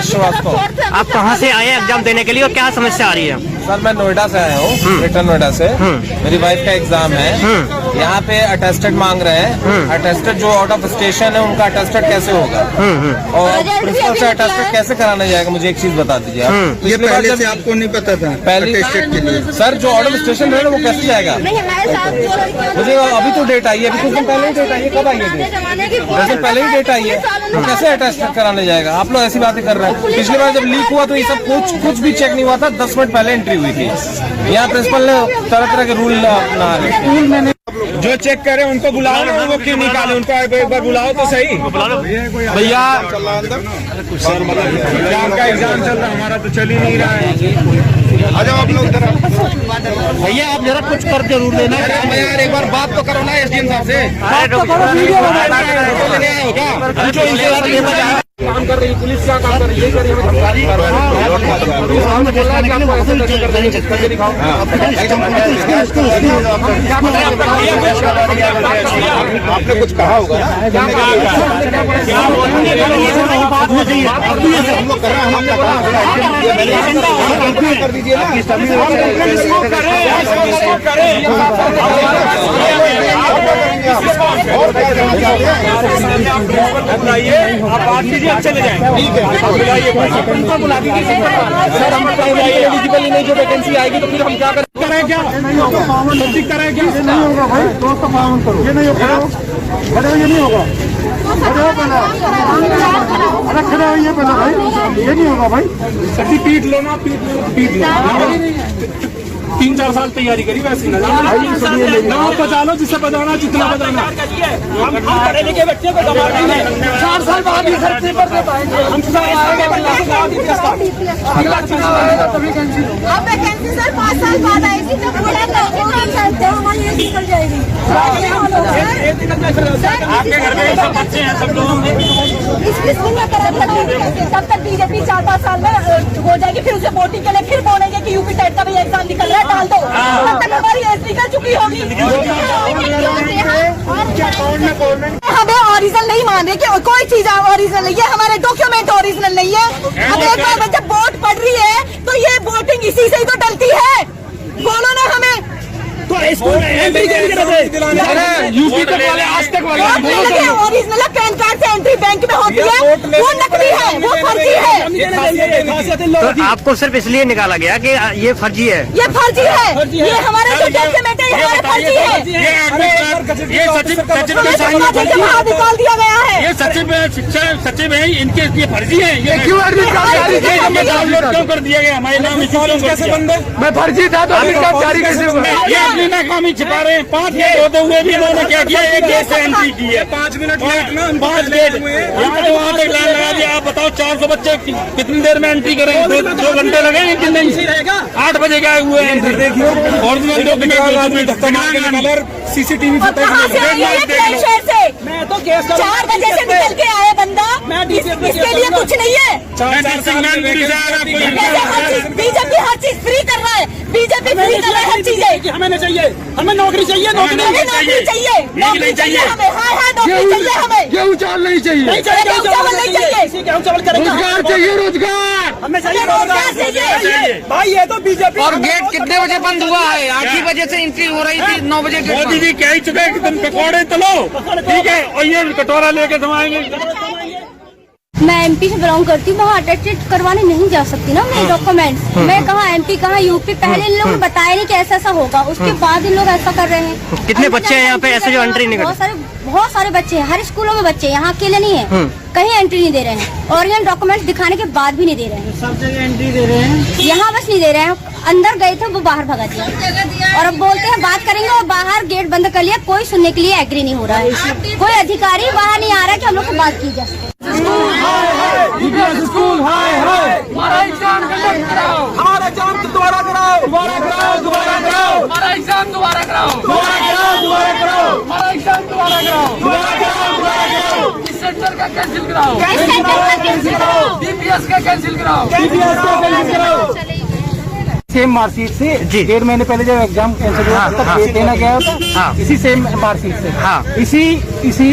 श्रीवास्तव, आप कहाँ से आए एग्जाम देने के लिए और क्या समस्या आ रही है? सर मैं नोएडा से आया हूँ, ग्रेटर नोएडा से। मेरी वाइफ का एग्जाम है। यहाँ पे अटेस्टेड मांग रहे हैं। अटेस्टेड जो आउट ऑफ स्टेशन है उनका अटेस्टेड कैसे होगा और प्रिंसिपल से अटेस्टेड कैसे कराना जाएगा? मुझे एक चीज बता दीजिए आप। ये पहले से आपको नहीं पता था? पहले सर जो आउट ऑफ स्टेशन है वो कैसे जाएगा? मुझे अभी तो डेट आई है, अभी कुछ दिन पहले ही डेट आई है। कब आई है डेट? 10 दिन पहले ही डेट आई है तो कैसे अटेस्टेड कराने जाएगा? आप लोग ऐसी बातें कर रहे हैं। पिछली बार जब लीक हुआ तो ये सब कुछ भी चेक नहीं हुआ था। 10 मिनट पहले एंट्री हुई थी। यहाँ प्रिंसिपल ने तरह तरह के रूल अपना स्कूल में जो चेक करे उनको बुलाओ ना, वो क्यों निकाले? उनको एक बार बुलाओ तो सही। भैया एग्जाम का एग्जाम चल रहा है, हमारा तो चल ही नहीं रहा है। आ जाओ आप लोग इधर। भैया आप जरा कुछ कर जरूर देना यार, एक बार बात तो करो ना एसडीएम साहब से। काम कर रही है पुलिस, क्या काम कर रही है, ये कर रही है आपने कुछ कहा होगा कर दीजिए आप बात कीजिए, आप चले जाएंगे। ठीक है, बुला दीजिए सर, हम एलिजिबल नहीं, जो वैकेंसी आएगी तो फिर हम क्या करें? क्या नहीं होगा, सब्जी करें क्या? ये नहीं होगा भाई, दोस्त पावन करो, ये नहीं होगा, ये नहीं होगा, अरे खड़े हो, ये पहले भाई, ये नहीं होगा भाई, सब्जी पीट लो ना, पीट लो 3-4 साल तैयारी करी वैसे ना बचा लो, जिससे बचाना जितना बचाना। हम पढ़े लिखे बच्चे को दबा रहे हैं, 4 साल बाद ही सर पेपर दे पाएंगे हम। अब वैकेंसी सर 5 साल बाद आएगी तो पूरा करते हो, हमारी ये निकल जाएगी। आपके घर में सब बच्चे हैं, सब लोगों में तब तक बीजेपी 4-5 साल में हो जाएगी, फिर उसे वोटिंग के लिए फिर बोलेंगे कि यूपी टेट का भी एग्जाम निकल रहा है, डाल दो। तब तक हमारी एज निकल चुकी होगी। हमें ओरिजिनल नहीं मान रहे कि कोई चीज ओरिजिनल नहीं है, हमारे डॉक्यूमेंट ओरिजिनल नहीं है। अब एक बार जब वोट पड़ रही है तो ये वोटिंग इसी से ही तो डलती है, बोलो ना हमें। तो स्कूल में एंट्री यूपी तक वाले, आज तक वाले ओरिजिनल पैन कार्ड से एंट्री बैंक में होती है, वो नकली है, वो फर्जी है। तो आपको सिर्फ इसलिए निकाला गया कि ये फर्जी है? ये फर्जी है, ये हमारा जो डॉक्यूमेंट है, ये हमारा फर्जी है। ये सचिव बाहर निकाल दिया गया है। ये शिक्षा सचिव है, इनके ये फर्जी है, ये क्यों डाउनलोड क्यों कर दिया गया? हमारे नाम कैसे बंद? मैं फर्जी था तो जारी कैसे हुआ? ये अपनी नाकामी छिपा रहे हैं। 5 गेट होते हुए भी इन्होंने क्या किया, एक गेट से एंट्री की है। 5 मिनट लेट ना, 5 गेट वहाँ तक लाइन लगा दिया। आप बताओ 400 बच्चे कितनी देर में एंट्री करेंगे? 2 घंटे लगेंगे कि नहीं? 8 बजे का हुए एंट्री, देखिए ओरिजिनल CCTV मैं तो 4 बजे से निकल के आया बंदा, इसके लिए कुछ नहीं है। बीजेपी हर चीज फ्री कर रहा है, बीजेपी फ्री कर रहा है हर चीजें। हमें नहीं चाहिए, हमें नौकरी चाहिए, नौकरी चाहिए, नौकरी चाहिए हमें। हाँ नौकरी चाहिए हमें। गेहूँ चावल नहीं चाहिए, गेहूँ चावल नहीं चाहिए, रोजगार चाहिए, रोजगार हमें चाहिए, रोजगार चाहिए भाई। ये तो बीजेपी। और गेट कितने बजे बंद हुआ है? 8 ही बजे से एंट्री हो रही थी, 9 बजे। मोदी जी कह ही चुके हैं कि तुम पकौड़े तलो, ठीक है, और ये कटोरा लेके जमाएंगे। मैं एमपी से बिलोंग करती हूँ, वहाँ अटेस्टेड करवाने नहीं जा सकती ना मेरे डॉक्यूमेंट्स। मैं कहाँ एमपी कहाँ यूपी, पहले इन लोगों ने बताया नहीं कि ऐसा ऐसा होगा, उसके बाद इन लोग ऐसा कर रहे हैं। कितने बच्चे हैं यहाँ पे ऐसे जो एंट्री नहीं कर? बहुत सारे बच्चे हैं, हर स्कूलों में बच्चे, यहाँ अकेले नहीं है, कहीं एंट्री नहीं दे रहे हैं। ओरिजिनल डॉक्यूमेंट दिखाने के बाद भी नहीं दे रहे हैं, सब जगह एंट्री दे रहे हैं, यहाँ बस नहीं दे रहे हैं। अंदर गए थे वो बाहर भगा दिया, और अब बोलते हैं बात करेंगे और बाहर गेट बंद कर लिया, कोई सुनने के लिए एग्री नहीं हो रहा है, कोई अधिकारी बाहर नहीं आ रहा है कि हम लोग को बात की जाए। स्कूल हाय हाय, हमारा एग्जाम कराओ, हमारा एग्जाम दोबारा कराओ, दोबारा कराओ, दोबारा कराओ, हमारा एग्जाम दोबारा कराओ, दोबारा कराओ, दोबारा कराओ, हमारा एग्जाम दोबारा कराओ, दोबारा कराओ, दोबारा कराओ। इस सेंटर का कैंसिल कराओ, कैंसिल कराओ, DPS का कैंसिल कराओ, DPS का कैंसिल कराओ। सेम मार्कशीट से 1.5 महीने पहले जब एग्जाम कैंसिल हुआ तब डेट देना गया था, इसी सेम मार्कशीट से। इसी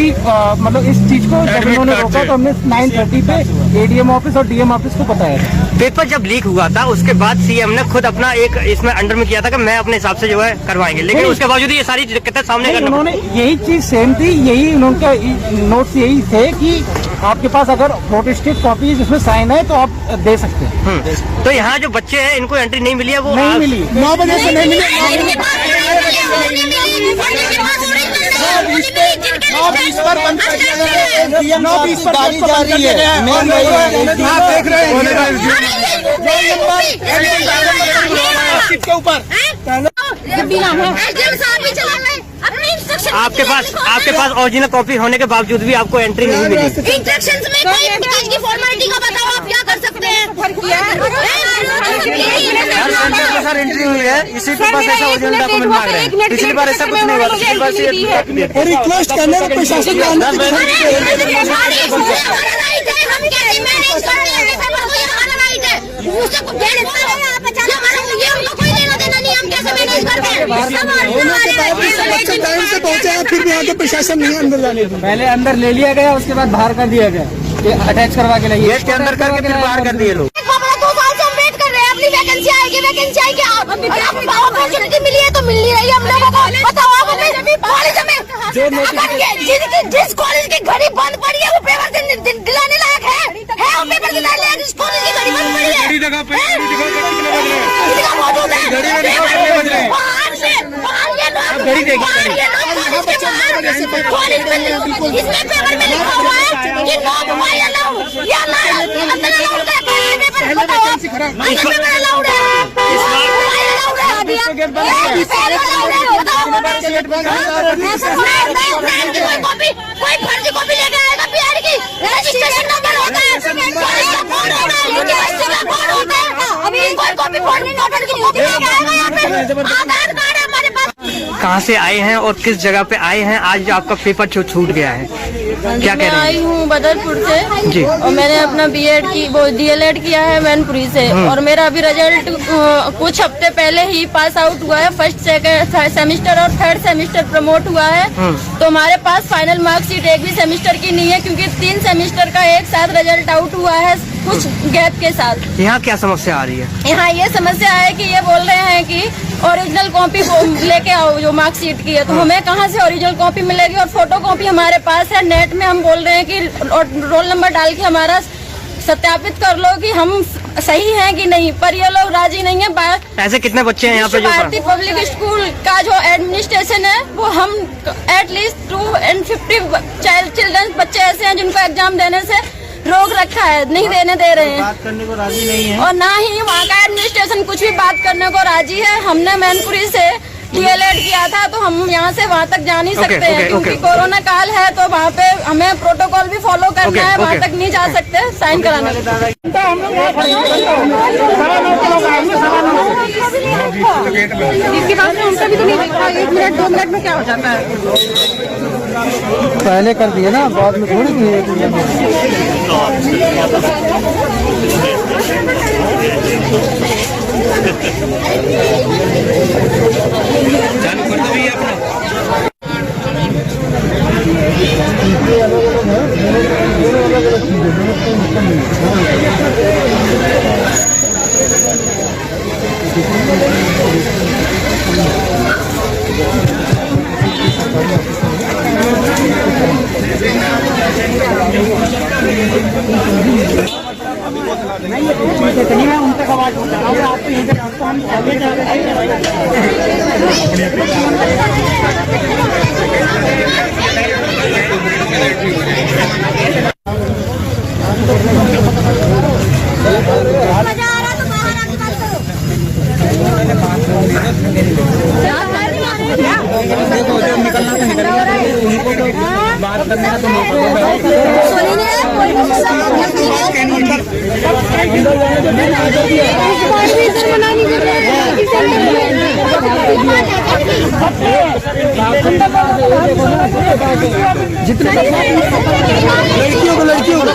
मतलब इस चीज को जब उन्होंने रोका तो हमने 9:30 पे ADM ऑफिस और DM ऑफिस को बताया था। पेपर जब लीक हुआ था उसके बाद CM ने खुद अपना एक इसमें अंडर में किया था कि मैं अपने हिसाब से जो है करवाएंगे, लेकिन उसके बावजूद ये सारी दिक्कतें सामने करना। उन्होंने यही चीज सेम थी, यही उनका नोट्स यही थे कि आपके पास अगर फोटोस्टेट कॉपी जिसमें साइन है तो आप दे सकते हैं। तो यहाँ जो बच्चे हैं इनको एंट्री नहीं मिली है, वो नहीं मिली, 9 बजे से नहीं मिली। 9:20 पर बंद कर दिया गया है, 9:20 पर गाड़ी जा रही है, मेन वही है, आप देख रहे हैं के ऊपर आपके पास ओरिजिनल कॉपी होने के बावजूद भी आपको एंट्री नहीं मिली। इंस्ट्रक्शंस में कोई चीज की फॉर्मेलिटी का बताओ, आप क्या कर सकते हैं? सर एंट्री हुई है, इसी के पास ऐसा ओरिजिनल डॉक्यूमेंट मांग रहे हैं। पिछली बार ऐसा कुछ नहीं हुआ, पिछली बार से रिक्वेस्ट करने का प्रशासन हम कैसे मैनेज कर रहे हैं पेपर को, ये हमारा राइट है, उससे कुछ ये हमको कोई लेना देना नहीं, हम कैसे मैनेज करते हैं। टाइम से पहुंचे हैं फिर भी यहाँ के प्रशासन नहीं अंदर जाने देता। पहले अंदर ले लिया गया, उसके बाद बाहर कर दिया गया, अटैच करवा के लाइए, गेट के अंदर करके फिर बाहर कर दिए लोग। 2 साल से हम वेट कर रहे हैं, अपनी वैकेंसी आएगी अपॉर्चुनिटी मिली है तो मिल नहीं रही है हम लोगों को। बताओ आप हमें जिस कॉलेज की घड़ी बंद पड़ी है वो पेपर दिलाने लायक है वो पेपर दिलाने लायक, जिस कॉलेज की घड़ी बंद पड़ी है इसमें पेपर में लिखा हुआ है कि नो मोबाइल अलाउड, ये अंदर अलाउड है कोई फर्जी कॉपी लेके आएगा बिहार की, रजिस्ट्रेशन नंबर होता है, अभी कोई कॉपी फोड़नी नोटन की कॉपी लेके आएगा यहाँ पे, आधार कार्ड है हमारे पास। कहाँ से आए हैं और किस जगह पे आए हैं? आज आपका पेपर छूट गया है, क्या कह रहे हैं? आई हूँ बदरपुर से जी, और मैंने अपना बीएड की DLED किया है मैनपुरी से, और मेरा अभी रिजल्ट कुछ हफ्ते पहले ही पास आउट हुआ है, फर्स्ट सेकंड सेमेस्टर और थर्ड सेमेस्टर प्रमोट हुआ है। तो हमारे पास फाइनल मार्कशीट एक भी सेमेस्टर की नहीं है, क्योंकि 3 सेमेस्टर का एक साथ रिजल्ट आउट हुआ है कुछ गैप के साथ। यहाँ क्या समस्या आ रही है? यहाँ ये समस्या है कि ये बोल रहे हैं कि ओरिजिनल कॉपी लेके आओ जो मार्कशीट की है, तो हमें कहाँ से ओरिजिनल कॉपी मिलेगी? और फोटो कॉपी हमारे पास है, नेट में हम बोल रहे हैं कि रोल नंबर डाल के हमारा सत्यापित कर लो कि हम सही हैं कि नहीं, पर ये लोग राजी नहीं है। ऐसे कितने बच्चे हैं यहाँ पे जो भारतीय पब्लिक स्कूल का जो एडमिनिस्ट्रेशन है वो हम एटलीस्ट 250 चिल्ड्रन बच्चे ऐसे हैं जिनको एग्जाम देने से रोक रखा है, नहीं देने दे रहे हैं, बात करने को राजी नहीं है, और ना ही वहाँ का एडमिनिस्ट्रेशन कुछ भी बात करने को राजी है। हमने मैनपुरी से DLED किया था, तो हम यहाँ से वहाँ तक जा नहीं सकते हैं, क्योंकि कोरोना काल है, तो वहाँ पे हमें प्रोटोकॉल भी फॉलो करना है, वहाँ तक नहीं जा सकते साइन कराने के। इसके बाद में उनका भी तो नहीं देखा, 1 मिनट 2 मिनट में क्या हो जाता है? पहले कर दिए ना, बाद में थोड़ी किए। चालू कर दो भैया अपना। नहीं, मैं उन तक आवाज उठा रहा हूँ, आपको यहीं तक आपको हम आगे जा रहे बात करना तो जितने लड़कियों को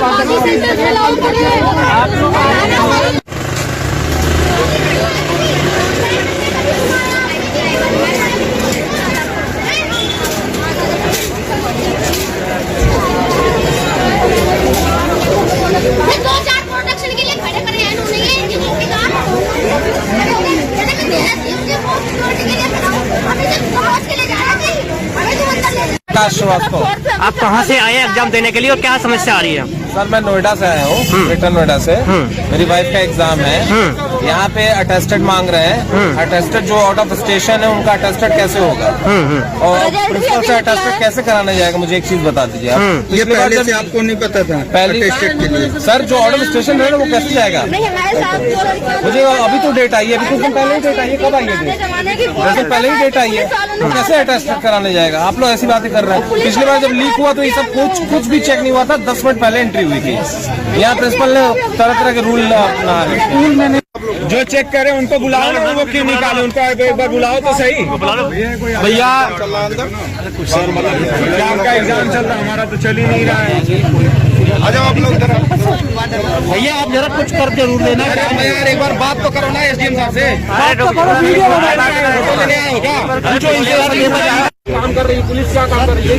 आप कहाँ से आए एग्जाम देने के लिए और क्या समस्या आ रही है? सर मैं नोएडा से आया हूँ, ग्रेटर नोएडा से। मेरी वाइफ का एग्जाम है, यहाँ पे अटेस्टेड मांग रहे हैं। अटेस्टेड जो आउट ऑफ स्टेशन है उनका अटेस्टेड कैसे होगा और प्रिंसिपल से अटेस्टेड कैसे कराने जाएगा? मुझे एक चीज बता दीजिए आप। ये पहले से आपको नहीं पता था? पहले सर जो आउट ऑफ स्टेशन है ना वो कैसे जाएगा? मुझे अभी तो डेट आई है, अभी कुछ दिन पहले ही डेट आई है। कब आई है डेट? 10 दिन पहले ही डेट आई है, तो कैसे अटेस्टेड कराने जाएगा? आप लोग ऐसी बातें कर रहे हैं। पिछली बार जब लीक हुआ तो ये सब कुछ भी चेक नहीं हुआ था, 10 मिनट पहले एंट्री हुई थी। यहाँ प्रिंसिपल ने तरह तरह के रूल अपना स्कूल में जो चेक करे उनको बुलाओ ना, वो क्यों निकाले? उनको एक बार बुलाओ तो सही। भैया एग्जाम का एग्जाम चल रहा, हमारा तो चल ही नहीं रहा है। आ जाओ आप लोग इधर। भैया आप जरा कुछ कर जरूर लेना यार, एक बार बात तो करो ना एसडीएम साहब से। काम कर रही पुलिस, क्या काम कर रही है?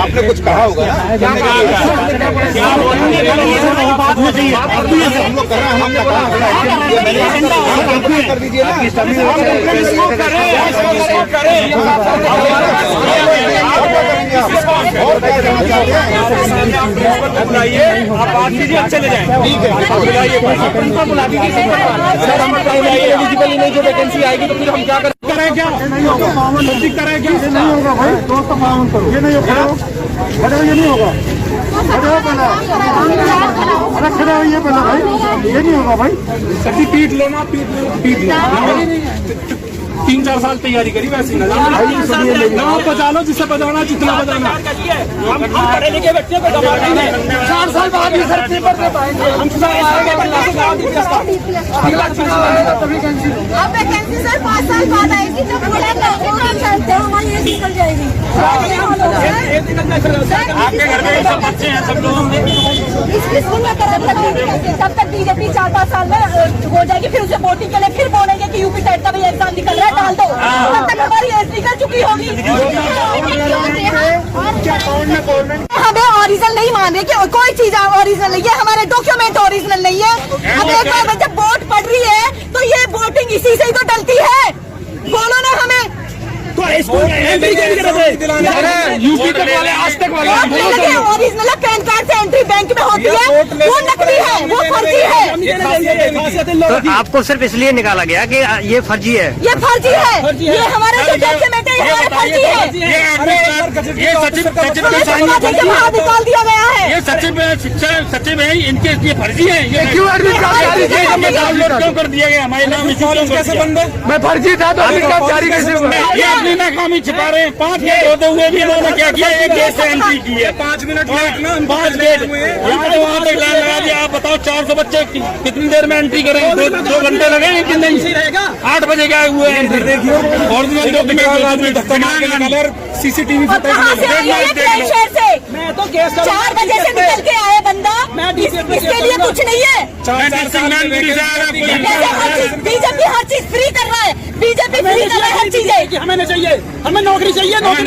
आपने कुछ कहा होगा, कर दीजिए ना, चले जाए। ठीक है, एलिजिबल नहीं, जो वैकेंसी आएगी तो फिर हम क्या करें? क्या नहीं होगा, करें क्या? नहीं होगा भाई, दोस्त मामून करो, ये नहीं होगा, ये नहीं होगा, खड़े होइए पहले भाई, ये नहीं होगा भाई। सभी पीट लो ना, पीट लो। 3-4 साल तैयारी करी वैसे ना बचा लो, जिससे बचाना जितना बचाना। हम पढ़े लिखे बच्चे को दबा देंगे, 4 साल बाद ही सर पेपर दे पाएंगे। हम अब वैकेंसी सर 5 साल बाद आएगी, तो पूरा हमारी ये निकल जाएगी। आपके घर में सब बच्चे हैं, सब लोगों में इस स्कूल में तब तक बीजेपी 4-5 साल में हो जाएगी, फिर उसे वोटिंग के लिए फिर बोलेंगे कि यूपी टेट का भी एग्जाम निकल रहा है, डाल दो। तब तक हमारी एज निकल चुकी होगी। हमें ओरिजिनल नहीं मान रहे कि कोई चीज ओरिजिनल नहीं है, हमारे डॉक्यूमेंट ओरिजिनल नहीं है। अब एक बार जब वोट पड़ रही है तो ये वोटिंग इसी से ही तो डलती है। बोलो ना हमें यूपी तक वाले, आज तक वाले ओरिजिनल पैन कार्ड से एंट्री बैंक में होती है, वो नकली है, वो फर्जी है। तो आपको सिर्फ इसलिए निकाला गया कि ये फर्जी है? ये फर्जी है, ये हमारे जो डॉक्यूमेंट है, ये हमारे फर्जी है। ये सचिव निकाल दिया गया है। ये सचिव है, इनके ये फर्जी है। ये क्यों डाउनलोड क्यों कर दिया गया? हमारे नाम कैसे बंद है? मैं फर्जी था तो एडमिट कार्ड जारी कैसे हुआ? ये अपनी नाकामी छिपा रहे हैं। 5 मिनट होते हुए भी इन्होंने क्या किया, एक गेट से एंट्री की है। 5 मिनट 5 गेट यहाँ से वहाँ तक लाइन लगा दिया। आप बताओ 400 बच्चे कितनी देर में एंट्री करेंगे? 2 घंटे लगेंगे कि नहीं? 8 बजे गए हुए हैं। ओरिजिनल डॉक्यूमेंट CCTV मैं तो 4 बजे से निकल के आए बंदा, इसके लिए कुछ नहीं है। बीजेपी हर चीज फ्री कर रहा है, बीजेपी फ्री कर रहा है हर चीजें। हमें नहीं चाहिए, हमें नौकरी चाहिए, नौकरी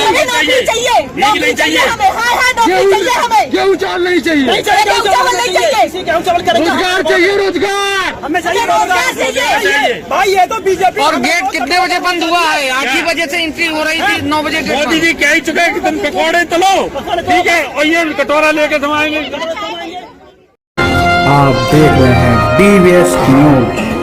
चाहिए, नौकरी चाहिए हमें। हाँ नौकरी चाहिए हमें। गेहूँ चावल नहीं चाहिए, गेहूँ चावल नहीं चाहिए, रोजगार चाहिए, रोजगार हमें चाहिए, रोजगार चाहिए भाई। ये तो बीजेपी। और गेट कितने बजे बंद हुआ है? 8 ही बजे से एंट्री हो रही थी, 9 बजे। मोदी जी कह ही चुके हैं कि तुम पकौड़े तलो, ठीक है, और ये कटोरा लेके समाएंगे। आप देख रहे हैं DVS न्यूज।